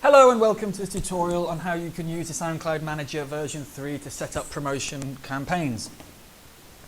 Hello and welcome to this tutorial on how you can use the SoundCloud Manager version 3 to set up promotion campaigns.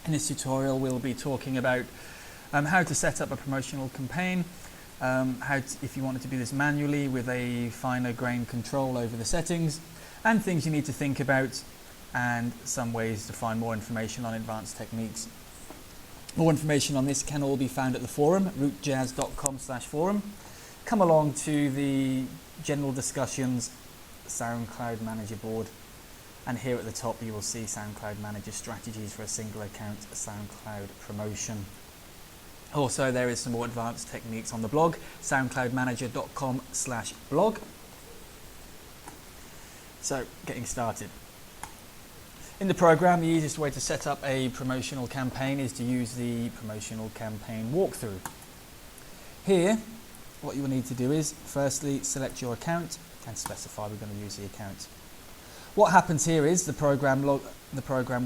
In this tutorial we'll be talking about how to set up a promotional campaign, if you wanted to do this manually with a finer grained control over the settings, and things you need to think about, and some ways to find more information on advanced techniques. More information on this can all be found at the forum, rootjazz.com/forum. Come along to the General Discussions SoundCloud Manager board, and here at the top you will see SoundCloud Manager strategies for a single account SoundCloud promotion. Also, there is some more advanced techniques on the blog, soundcloudmanager.com/blog. So, getting started. In the program, the easiest way to set up a promotional campaign is to use the promotional campaign walkthrough. Here, what you will need to do is, firstly, select your account and specify we're going to use the account. What happens here is the program will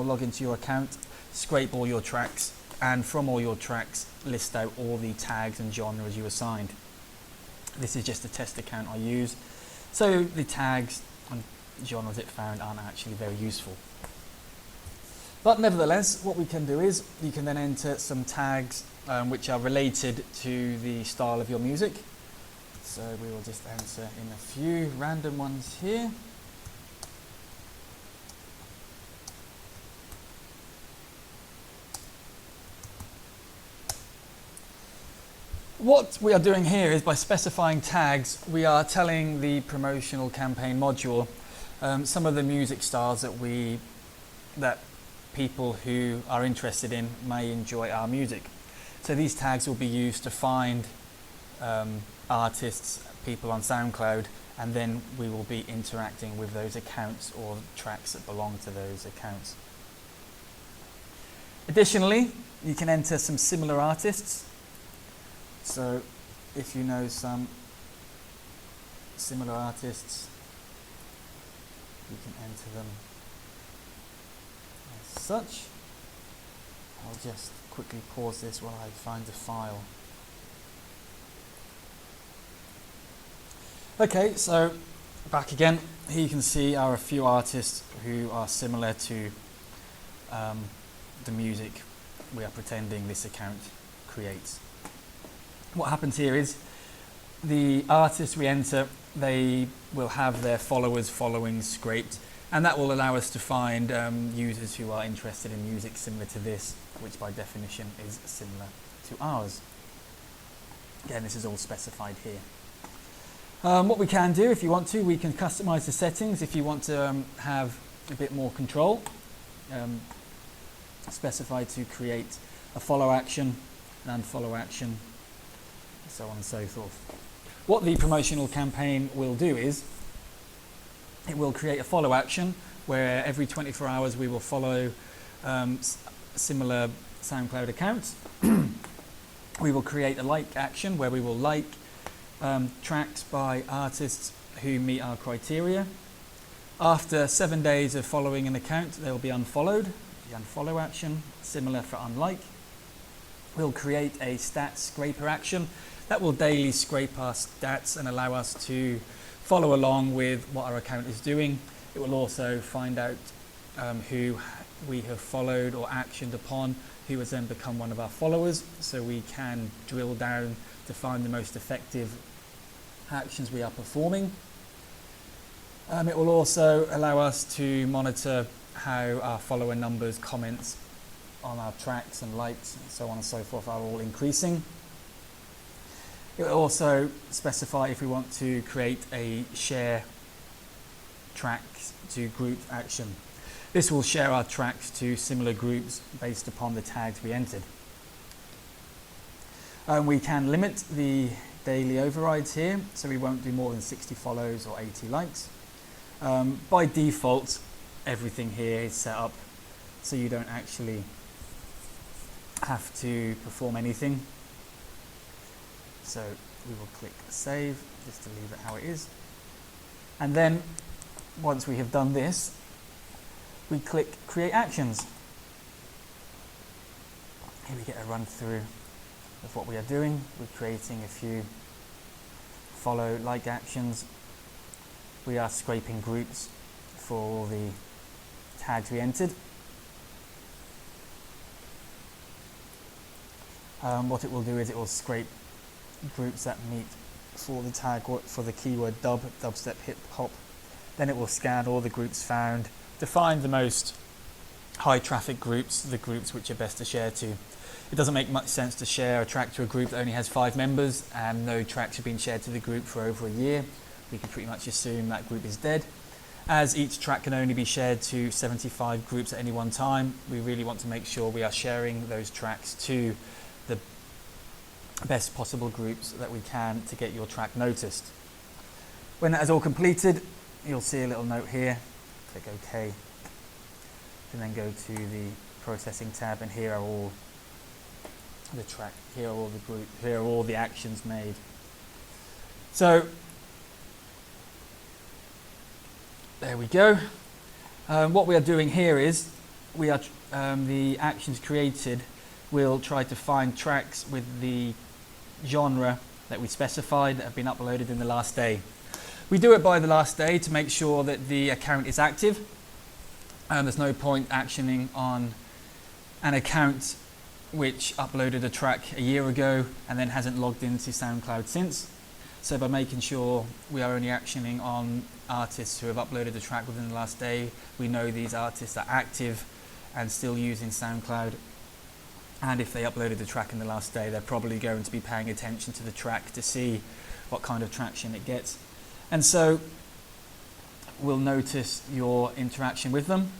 log into your account, scrape all your tracks, and from all your tracks, list out all the tags and genres you assigned. This is just a test account I use, so the tags and genres it found aren't actually very useful. But nevertheless, what we can do is you can then enter some tags which are related to the style of your music. So we will just enter in a few random ones here. What we are doing here is, by specifying tags, we are telling the promotional campaign module some of the music styles that people who are interested in may enjoy our music. So these tags will be used to find artists, people on SoundCloud, and then we will be interacting with those accounts or tracks that belong to those accounts. Additionally, you can enter some similar artists. So if you know some similar artists, you can enter them as such. I'll just quickly pause this while I find the file. Okay, so back again. Here you can see are a few artists who are similar to the music we are pretending this account creates. What happens here is the artists we enter, they will have their following scraped, and that will allow us to find users who are interested in music similar to this, which by definition is similar to ours. Again, this is all specified here. What we can do, if you want to, we can customize the settings if you want to have a bit more control. Specify to create a follow action, an unfollow action, so on and so forth. What the promotional campaign will do is it will create a follow action where every 24 hours we will follow similar SoundCloud accounts. We will create a like action where we will like tracks by artists who meet our criteria. After 7 days of following an account, they will be unfollowed, the unfollow action, similar for unlike. We'll create a stats scraper action that will daily scrape our stats and allow us to follow along with what our account is doing. It will also find out who we have followed or actioned upon, who has then become one of our followers, so we can drill down to find the most effective actions we are performing. It will also allow us to monitor how our follower numbers, comments on our tracks and likes and so on and so forth are all increasing. It will also specify if we want to create a share tracks to group action. This will share our tracks to similar groups based upon the tags we entered. We can limit the daily overrides here, so we won't do more than 60 follows or 80 likes. By default, everything here is set up so you don't actually have to perform anything. So we will click save just to leave it how it is. And then once we have done this, we click create actions. Here we get a run through of what we are doing. We're creating a few follow like actions we are scraping groups for all the tags we entered. What it will do is it will scrape groups that meet for the tag for the keyword dubstep, hip hop. Then it will scan all the groups found to find the most high traffic groups, the groups which are best to share to. It doesn't make much sense to share a track to a group that only has 5 members and no tracks have been shared to the group for over a year. We can pretty much assume that group is dead. As each track can only be shared to 75 groups at any one time, we really want to make sure we are sharing those tracks to the best possible groups that we can to get your track noticed. When that is all completed, you'll see a little note here. Click OK, and then go to the processing tab, and here are all the track, here are all the group, here are all the actions made. So there we go. What we are doing here is we are the actions created will try to find tracks with the genre that we specified that have been uploaded in the last day. We do it by the last day to make sure that the account is active. There's no point actioning on an account which uploaded a track a year ago and then hasn't logged into SoundCloud since. So by making sure we are only actioning on artists who have uploaded a track within the last day, we know these artists are active and still using SoundCloud. And if they uploaded the track in the last day, they're probably going to be paying attention to the track to see what kind of traction it gets. And so we'll notice your interaction with them.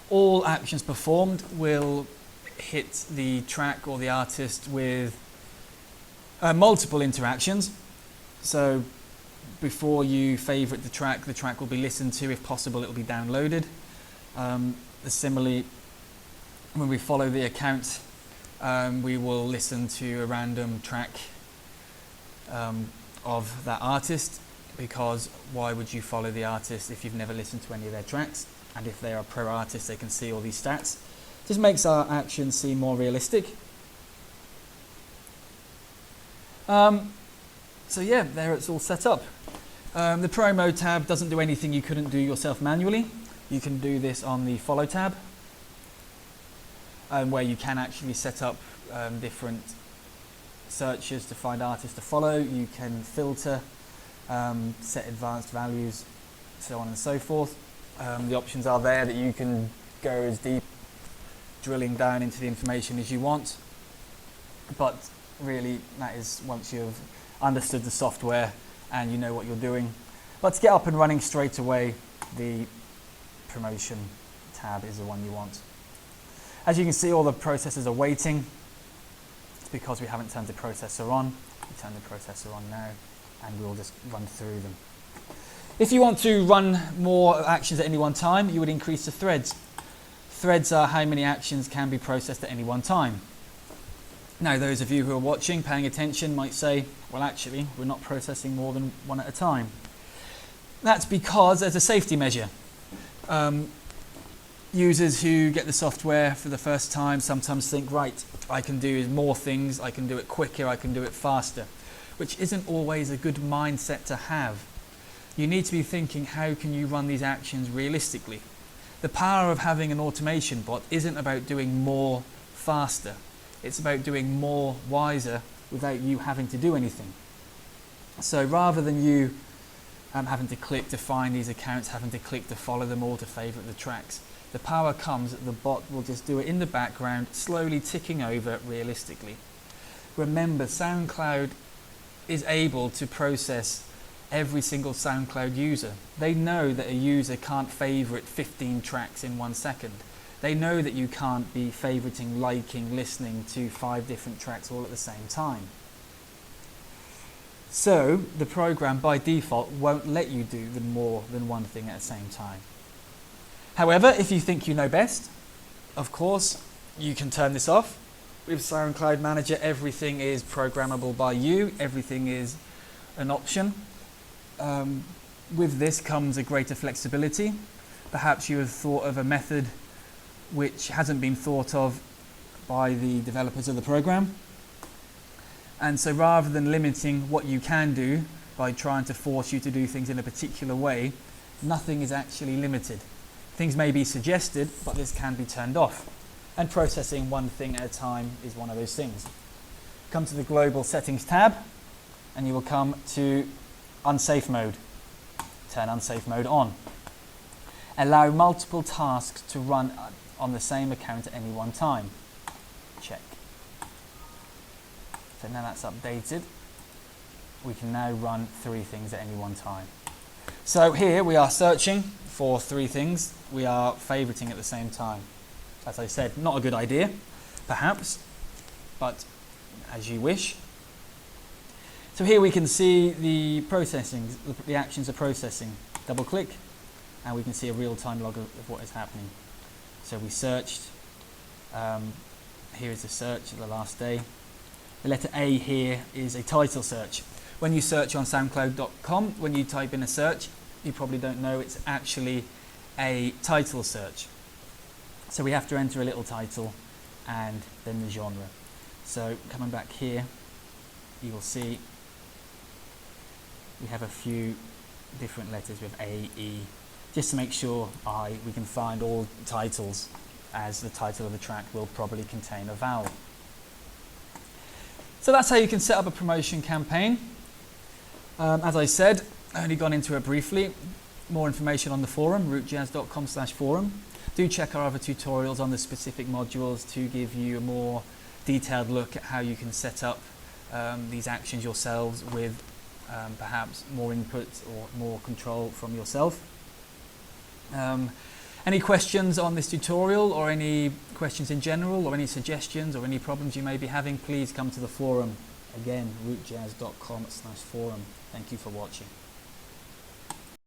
All actions performed will hit the track or the artist with multiple interactions. So before you favorite the track will be listened to. If possible, it will be downloaded. Similarly, when we follow the account, we will listen to a random track of that artist, because why would you follow the artist if you've never listened to any of their tracks? And if they are a pro artist, they can see all these stats. Just makes our actions seem more realistic. So yeah, there it's all set up. The promo tab doesn't do anything you couldn't do yourself manually. You can do this on the follow tab, where you can actually set up different searches to find artists to follow. You can filter, set advanced values, so on and so forth. The options are there that you can go as deep, drilling down into the information as you want. But really, that is once you've understood the software and you know what you're doing. But to get up and running straight away, the promotion tab is the one you want. As you can see, all the processors are waiting. It's because we haven't turned the processor on. We turn the processor on now, and we'll just run through them. If you want to run more actions at any one time, you would increase the threads. Threads are how many actions can be processed at any one time. Now, those of you who are watching, paying attention, might say, well, actually, we're not processing more than one at a time. That's because there's a safety measure. Users who get the software for the first time sometimes think, right, I can do more things, I can do it quicker, I can do it faster, which isn't always a good mindset to have. You need to be thinking, how can you run these actions realistically? The power of having an automation bot isn't about doing more faster. It's about doing more wiser without you having to do anything. So rather than you having to click to find these accounts, having to click to follow them all, to favorite the tracks, the power comes that the bot will just do it in the background, slowly ticking over realistically. Remember, SoundCloud is able to process every single SoundCloud user. They know that a user can't favorite 15 tracks in 1 second. They know that you can't be favoriting, liking, listening to 5 different tracks all at the same time. So the program by default won't let you do more than one thing at the same time. However, if you think you know best, of course, you can turn this off. With SoundCloud Manager, everything is programmable by you. Everything is an option. With this comes a greater flexibility. Perhaps you have thought of a method which hasn't been thought of by the developers of the program. And so rather than limiting what you can do by trying to force you to do things in a particular way, nothing is actually limited. Things may be suggested, but this can be turned off. And processing one thing at a time is one of those things. Come to the Global Settings tab, and you will come to Unsafe Mode. Turn Unsafe Mode on. Allow multiple tasks to run on the same account at any one time. Check. So now that's updated, we can now run 3 things at any one time. So here we are searching for 3 things. We are favoriting at the same time. As I said, not a good idea, perhaps, but as you wish. So here we can see the processing, the actions are processing. Double click, and we can see a real-time log of what is happening. So we searched, here is the search of the last day. The letter A here is a title search. When you search on soundcloud.com, when you type in a search, you probably don't know it's actually a title search. So we have to enter a little title and then the genre. So coming back here, you will see we have a few different letters with A, E, just to make sure we can find all titles, as the title of the track will probably contain a vowel. So that's how you can set up a promotion campaign. As I said, I only gone into it briefly. More information on the forum, rootjazz.com/forum. Do check our other tutorials on the specific modules to give you a more detailed look at how you can set up these actions yourselves with perhaps more input or more control from yourself. Any questions on this tutorial, or any questions in general, or any suggestions or any problems you may be having, please come to the forum. Again, rootjazz.com/forum. Thank you for watching.